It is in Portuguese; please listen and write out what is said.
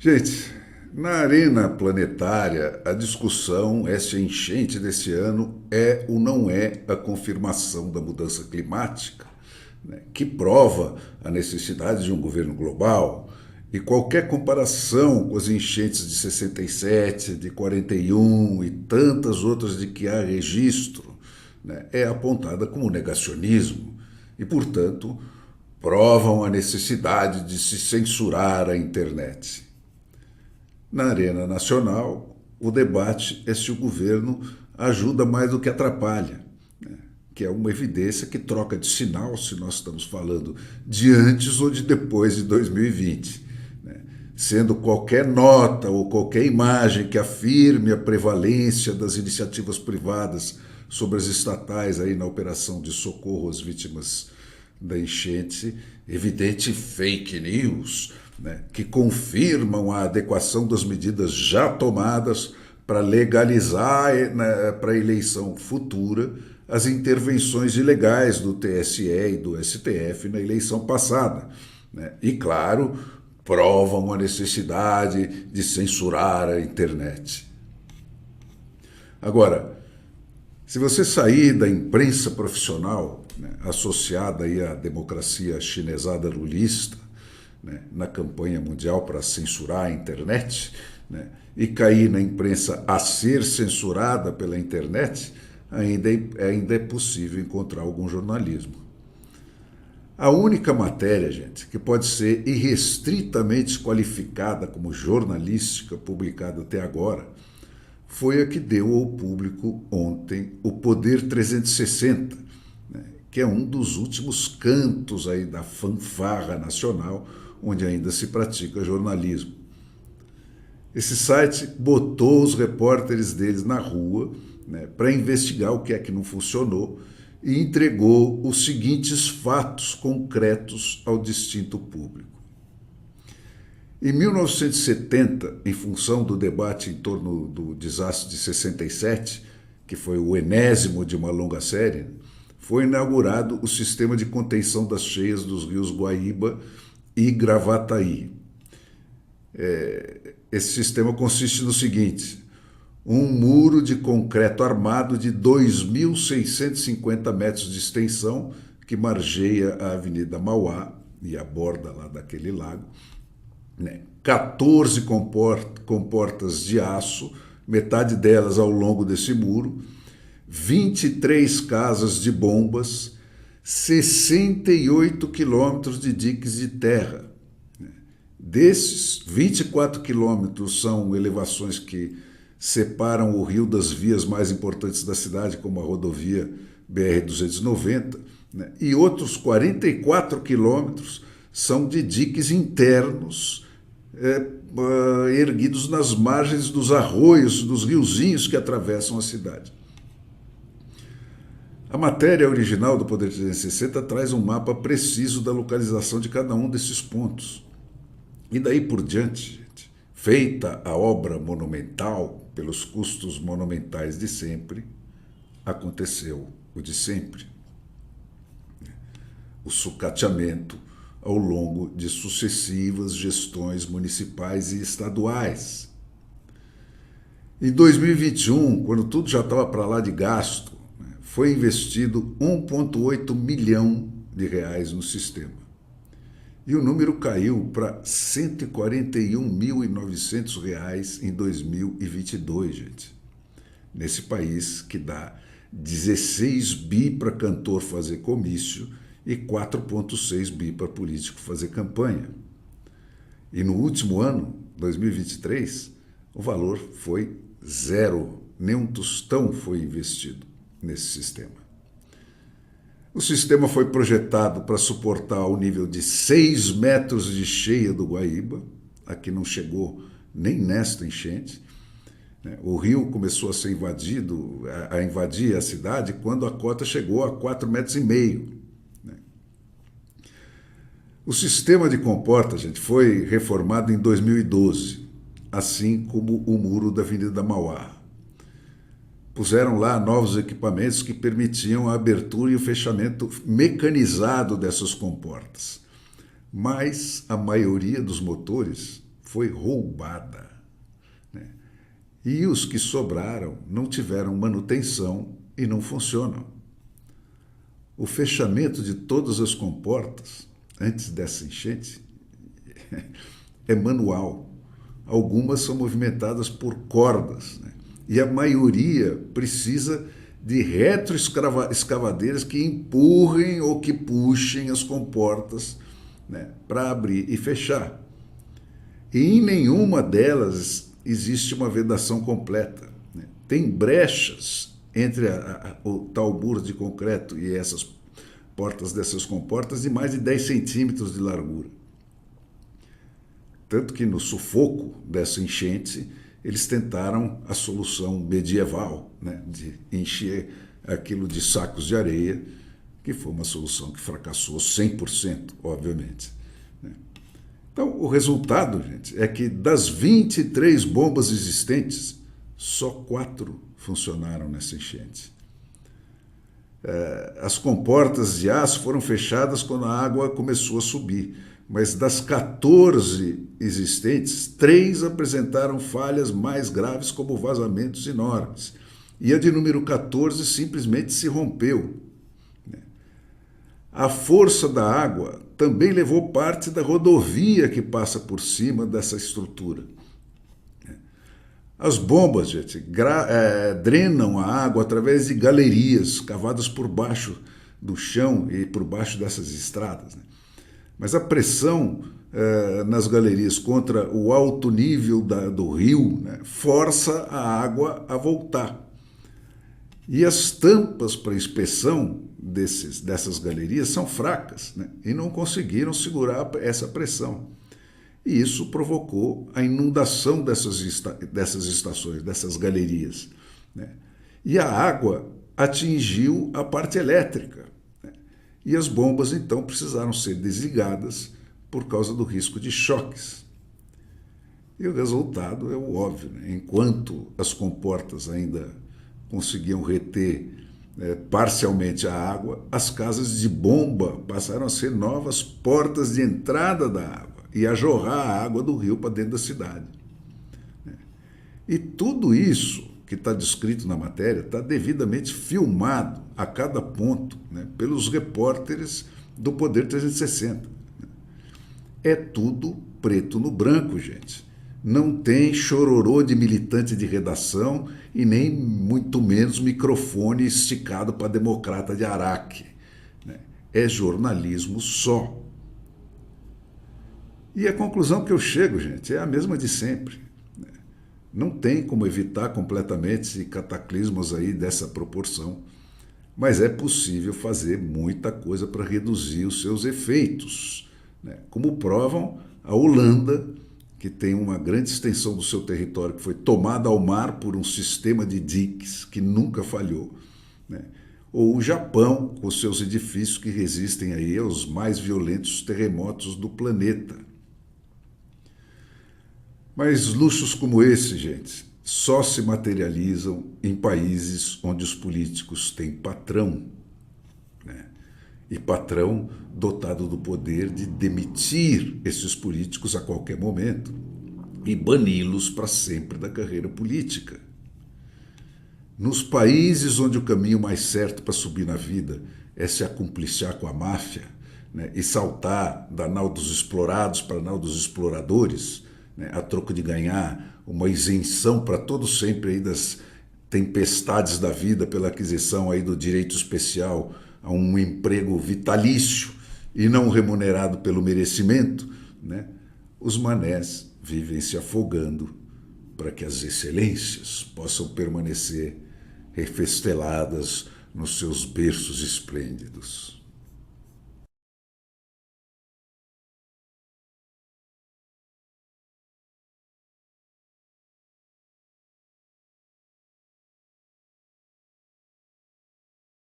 Gente, na arena planetária, a discussão é se a enchente desse ano é ou não é a confirmação da mudança climática, né, que prova a necessidade de um governo global. E qualquer comparação com as enchentes de 67, de 41 e tantas outras de que há registro, né, é apontada como negacionismo e, portanto, provam a necessidade de se censurar a internet. Na arena nacional, o debate é se o governo ajuda mais do que atrapalha, né? Que é uma evidência que troca de sinal se nós estamos falando de antes ou de depois de 2020. Né? Sendo qualquer nota ou qualquer imagem que afirme a prevalência das iniciativas privadas sobre as estatais aí na operação de socorro às vítimas da enchente, evidente fake news, né, que confirmam a adequação das medidas já tomadas para legalizar, né, para a eleição futura as intervenções ilegais do TSE e do STF na eleição passada. Né? E, claro, provam a necessidade de censurar a internet. Agora, se você sair da imprensa profissional, né, associada aí à democracia chinesada lulista, né, na campanha mundial para censurar a internet, né, e cair na imprensa a ser censurada pela internet, ainda é possível encontrar algum jornalismo. A única matéria, gente, que pode ser irrestritamente qualificada como jornalística publicada até agora, foi a que deu ao público ontem o Poder 360, né, que é um dos últimos cantos aí da fanfarra nacional, onde ainda se pratica jornalismo. Esse site botou os repórteres deles na rua, né, para investigar o que é que não funcionou e entregou os seguintes fatos concretos ao distinto público. Em 1970, em função do debate em torno do desastre de 67, que foi o enésimo de uma longa série, foi inaugurado o sistema de contenção das cheias dos rios Guaíba e Gravataí. Esse sistema consiste no seguinte: um muro de concreto armado de 2.650 metros de extensão que margeia a Avenida Mauá e a borda lá daquele lago, né? 14 comportas de aço, metade delas ao longo desse muro, 23 casas de bombas, 68 quilômetros de diques de terra. Desses, 24 quilômetros são elevações que separam o rio das vias mais importantes da cidade, como a rodovia BR-290, né? E outros 44 quilômetros são de diques internos, erguidos nas margens dos arroios, dos riozinhos que atravessam a cidade. A matéria original do Poder 360 traz um mapa preciso da localização de cada um desses pontos. E daí por diante, gente, feita a obra monumental pelos custos monumentais de sempre, aconteceu o de sempre. O sucateamento ao longo de sucessivas gestões municipais e estaduais. Em 2021, quando tudo já estava para lá de gasto, foi investido 1,8 milhão de reais no sistema. E o número caiu para R$ 141.900 em 2022, gente. Nesse país que dá 16 bi para cantor fazer comício e 4,6 bi para político fazer campanha. E no último ano, 2023, o valor foi zero, nem um tostão foi investido nesse sistema. O sistema foi projetado para suportar o nível de 6 metros de cheia do Guaíba, aqui não chegou nem nesta enchente. O rio começou a ser invadido, a invadir a cidade quando a cota chegou a 4,5 metros. O sistema de comporta, gente, foi reformado em 2012, assim como o muro da Avenida Mauá. Puseram lá novos equipamentos que permitiam a abertura e o fechamento mecanizado dessas comportas. Mas a maioria dos motores foi roubada, né? E os que sobraram não tiveram manutenção e não funcionam. O fechamento de todas as comportas antes dessa enchente é manual. Algumas são movimentadas por cordas, né? E a maioria precisa de retroescavadeiras que empurrem ou que puxem as comportas, né, para abrir e fechar. E em nenhuma delas existe uma vedação completa, né? Tem brechas entre o tal muro de concreto e essas portas dessas comportas de mais de 10 centímetros de largura. Tanto que no sufoco dessa enchente, eles tentaram a solução medieval, né, de encher aquilo de sacos de areia, que foi uma solução que fracassou 100%, obviamente, né? Então, o resultado, gente, é que das 23 bombas existentes, só 4 funcionaram nessa enchente. As comportas de aço foram fechadas quando a água começou a subir, mas das 14 existentes, 3 apresentaram falhas mais graves, como vazamentos enormes. E a de número 14 simplesmente se rompeu. A força da água também levou parte da rodovia que passa por cima dessa estrutura. As bombas, gente, drenam a água através de galerias cavadas por baixo do chão e por baixo dessas estradas, né? Mas a pressão nas galerias contra o alto nível do rio, né, força a água a voltar. E as tampas para inspeção dessas galerias são fracas, né, e não conseguiram segurar essa pressão. E isso provocou a inundação dessas estações, dessas galerias, né? E a água atingiu a parte elétrica, né? E as bombas, então, precisaram ser desligadas por causa do risco de choques. E o resultado é o óbvio, né? Enquanto as comportas ainda conseguiam reter parcialmente a água, as casas de bomba passaram a ser novas portas de entrada da água e a jorrar a água do rio para dentro da cidade. E tudo isso que está descrito na matéria está devidamente filmado a cada ponto, né, pelos repórteres do Poder 360. É tudo preto no branco, gente. Não tem chororô de militante de redação e nem muito menos microfone esticado para democrata de Araque. É jornalismo só. E a conclusão que eu chego, gente, é a mesma de sempre. Não tem como evitar completamente cataclismos aí dessa proporção, mas é possível fazer muita coisa para reduzir os seus efeitos, né? Como provam a Holanda, que tem uma grande extensão do seu território que foi tomada ao mar por um sistema de diques que nunca falhou, né? Ou o Japão, com seus edifícios que resistem aí aos mais violentos terremotos do planeta. Mas luxos como esse, gente, só se materializam em países onde os políticos têm patrão, né? E patrão dotado do poder de demitir esses políticos a qualquer momento e bani-los para sempre da carreira política. Nos países onde o caminho mais certo para subir na vida é se acumpliciar com a máfia, né, e saltar da nau dos explorados para a nau dos exploradores, né, a troco de ganhar uma isenção para todo sempre aí das tempestades da vida pela aquisição aí do direito especial a um emprego vitalício e não remunerado pelo merecimento, né? Os manés vivem se afogando para que as excelências possam permanecer refesteladas nos seus berços esplêndidos.